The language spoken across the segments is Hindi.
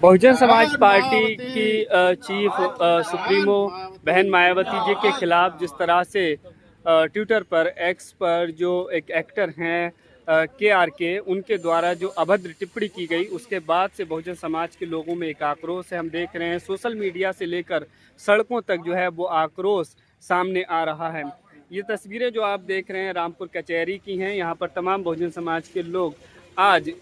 बहुजन समाज पार्टी की चीफ सुप्रीमो बहन मायावती जी के खिलाफ जिस तरह से ट्विटर पर एक्स पर जो एक एक्टर हैं के उनके द्वारा जो अभद्र टिप्पणी की गई, उसके बाद से बहुजन समाज के लोगों में एक आक्रोश है। हम देख रहे हैं सोशल मीडिया से लेकर सड़कों तक जो है वो आक्रोश सामने आ रहा है। ये तस्वीरें जो आप देख रहे हैं रामपुर कचहरी की हैं। यहाँ पर तमाम बहुजन समाज के लोग आज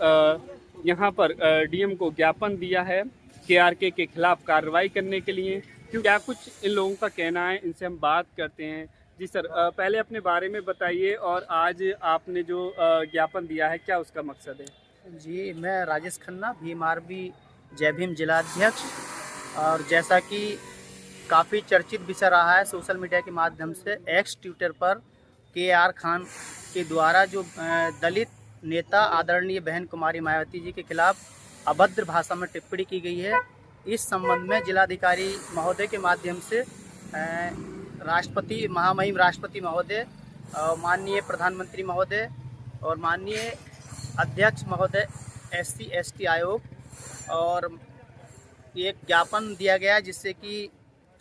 यहाँ पर डीएम को ज्ञापन दिया है के खिलाफ कार्रवाई करने के लिए। क्यों क्या कुछ इन लोगों का कहना है, इनसे हम बात करते हैं। जी सर, पहले अपने बारे में बताइए और आज आपने जो ज्ञापन दिया है क्या उसका मकसद है। जी, मैं राजेश खन्ना, भीम आरबी जय भीम जिलाध्यक्ष। और जैसा कि काफ़ी चर्चित विषय रहा है सोशल मीडिया के माध्यम से, एक्स ट्विटर पर के खान के द्वारा जो दलित नेता आदरणीय बहन कुमारी मायावती जी के खिलाफ अभद्र भाषा में टिप्पणी की गई है। इस संबंध में जिलाधिकारी महोदय के माध्यम से राष्ट्रपति, महामहिम राष्ट्रपति महोदय, माननीय प्रधानमंत्री महोदय और माननीय अध्यक्ष महोदय SC/ST आयोग और एक ज्ञापन दिया गया, जिससे कि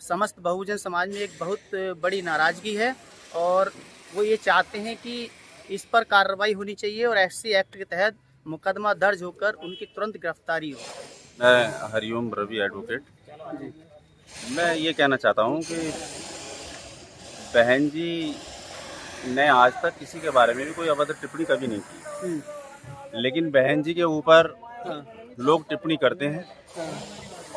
समस्त बहुजन समाज में एक बहुत बड़ी नाराज़गी है और वो ये चाहते हैं कि इस पर कार्रवाई होनी चाहिए और SC एक्ट के तहत मुकदमा दर्ज होकर उनकी तुरंत गिरफ्तारी हो। मैं हरिओम रवि एडवोकेट। मैं ये कहना चाहता हूँ कि बहन जी ने आज तक किसी के बारे में भी कोई अभद्र टिप्पणी कभी नहीं की, लेकिन बहन जी के ऊपर लोग टिप्पणी करते हैं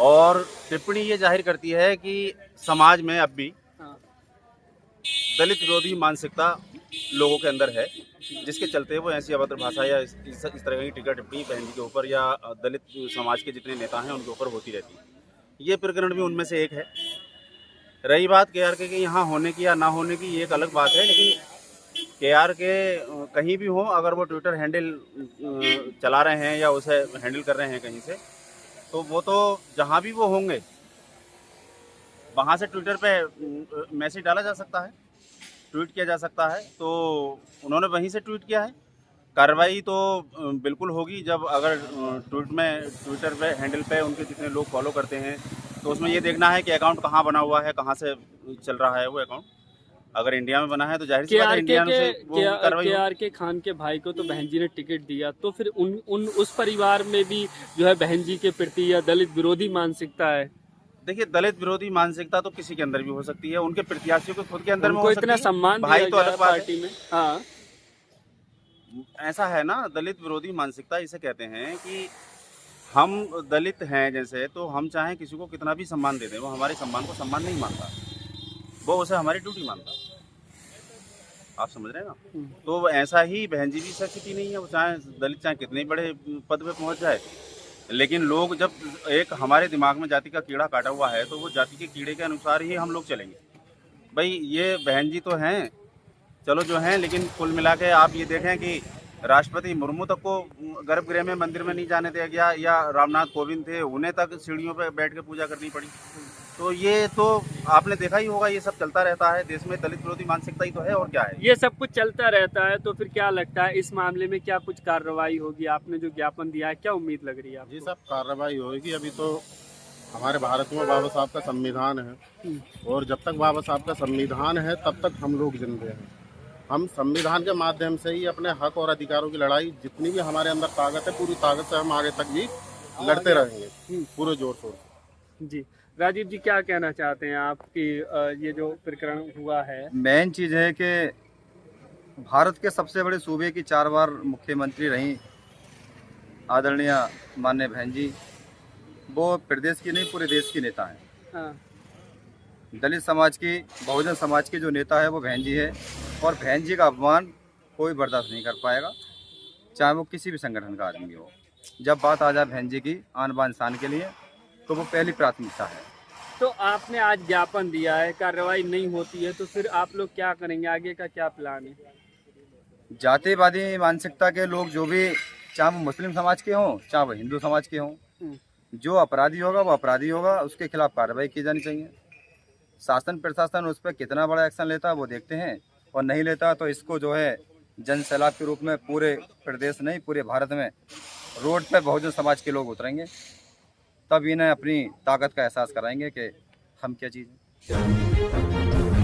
और टिप्पणी ये जाहिर करती है कि समाज में अब भी दलित विरोधी मानसिकता लोगों के अंदर है, जिसके चलते वो ऐसी अभद्र भाषा या इस तरह की टीका टिप्पणी बहन जी के ऊपर या दलित समाज के जितने नेता हैं उनके ऊपर होती रहती है। ये प्रकरण भी उनमें से एक है। रही बात के यहाँ होने की या ना होने की, ये एक अलग बात है, लेकिन के कहीं भी हो, अगर वो ट्विटर हैंडल चला रहे हैं या उसे हैंडल कर रहे हैं कहीं से, तो वो तो जहाँ भी वो होंगे वहाँ से ट्विटर पे मैसेज डाला जा सकता है, ट्वीट किया जा सकता है। तो उन्होंने वहीं से ट्वीट किया है। कार्रवाई तो बिल्कुल होगी जब अगर ट्विटर पे हैंडल पे उनके जितने लोग फॉलो करते हैं, तो उसमें ये देखना है कि अकाउंट कहाँ बना हुआ है, कहाँ से चल रहा है वो अकाउंट। अगर इंडिया में बना है तो जाहिर सी बात है इंडिया से वो कार्रवाई। के खान के भाई को तो बहन जी ने टिकट दिया, तो फिर उस परिवार में भी जो है बहन जी के प्रति या दलित विरोधी मानसिकता है। देखिए, दलित विरोधी मानसिकता तो किसी के अंदर भी हो सकती है, उनके प्रत्याशियों के खुद के अंदर में हो सकती है। इतना सम्मान भाई तो अलग बात पार्टी में। हाँ, ऐसा है ना, दलित विरोधी मानसिकता इसे कहते हैं कि हम दलित हैं जैसे, तो हम चाहें किसी को कितना भी सम्मान दे दें, वो हमारे सम्मान को सम्मान नहीं मानता, वो उसे हमारी ड्यूटी मानता। आप समझ रहे हैं ना। तो ऐसा ही बहन जी भी स्थिति नहीं है। वो चाहे दलित चाहे कितने बड़े पद पे पहुंच जाए, लेकिन लोग जब एक हमारे दिमाग में जाति का कीड़ा काटा हुआ है, तो वो जाति के कीड़े के अनुसार ही हम लोग चलेंगे। भाई ये बहन जी तो हैं, चलो जो हैं, लेकिन कुल मिला के आप ये देखें कि राष्ट्रपति मुर्मू तक को गर्भगृह में, मंदिर में नहीं जाने दिया गया, या रामनाथ कोविंद थे, उन्हें तक सीढ़ियों पर बैठ के पूजा करनी पड़ी। तो ये तो आपने देखा ही होगा, ये सब चलता रहता है देश में। दलित विरोधी मानसिकता ही तो है, और क्या है। ये सब कुछ चलता रहता है। तो फिर क्या लगता है इस मामले में क्या कुछ कार्रवाई होगी? आपने जो ज्ञापन दिया है, क्या उम्मीद लग रही है आपको? जी, सब कार्रवाई होगी। अभी तो हमारे भारत में बाबा साहब का संविधान है, और जब तक बाबा साहब का संविधान है तब तक हम लोग जिंदे हैं। हम संविधान के माध्यम से ही अपने हक और अधिकारों की लड़ाई, जितनी भी हमारे अंदर ताकत है, पूरी ताकत से हम आगे तक भी लड़ते रहेंगे, पूरे जोर शोर से। जी, राजीव जी क्या कहना चाहते हैं आप कि ये जो प्रकरण हुआ है? मेन चीज़ है कि भारत के सबसे बड़े सूबे की 4 बार मुख्यमंत्री रही आदरणीय माननीय बहन जी, वो प्रदेश की नहीं पूरे देश की नेता हैं। हाँ। दलित समाज की, बहुजन समाज की जो नेता है वो बहन जी है, और बहन जी का अपमान कोई बर्दाश्त नहीं कर पाएगा, चाहे वो किसी भी संगठन का आदमी हो। जब बात आ जाए बहन जी की आन बान शान के लिए, तो वो पहली प्राथमिकता है। तो आपने आज ज्ञापन दिया है, कार्रवाई नहीं होती है, तो फिर आप लोग क्या करेंगे? आगे का क्या प्लान है? जातिवादी मानसिकता के लोग जो भी, चाहे वो मुस्लिम समाज के हों चाहे वो हिंदू समाज के हों, जो अपराधी होगा वो अपराधी होगा, उसके खिलाफ कार्रवाई की जानी चाहिए। शासन प्रशासन उस पर कितना बड़ा एक्शन लेता है वो देखते हैं, और नहीं लेता तो इसको जो है जन सैलाब के रूप में पूरे प्रदेश नहीं पूरे भारत में रोड पे बहुजन समाज के लोग उतरेंगे। तब इन्हें अपनी ताकत का एहसास कराएंगे कि हम क्या चीज़ हैं।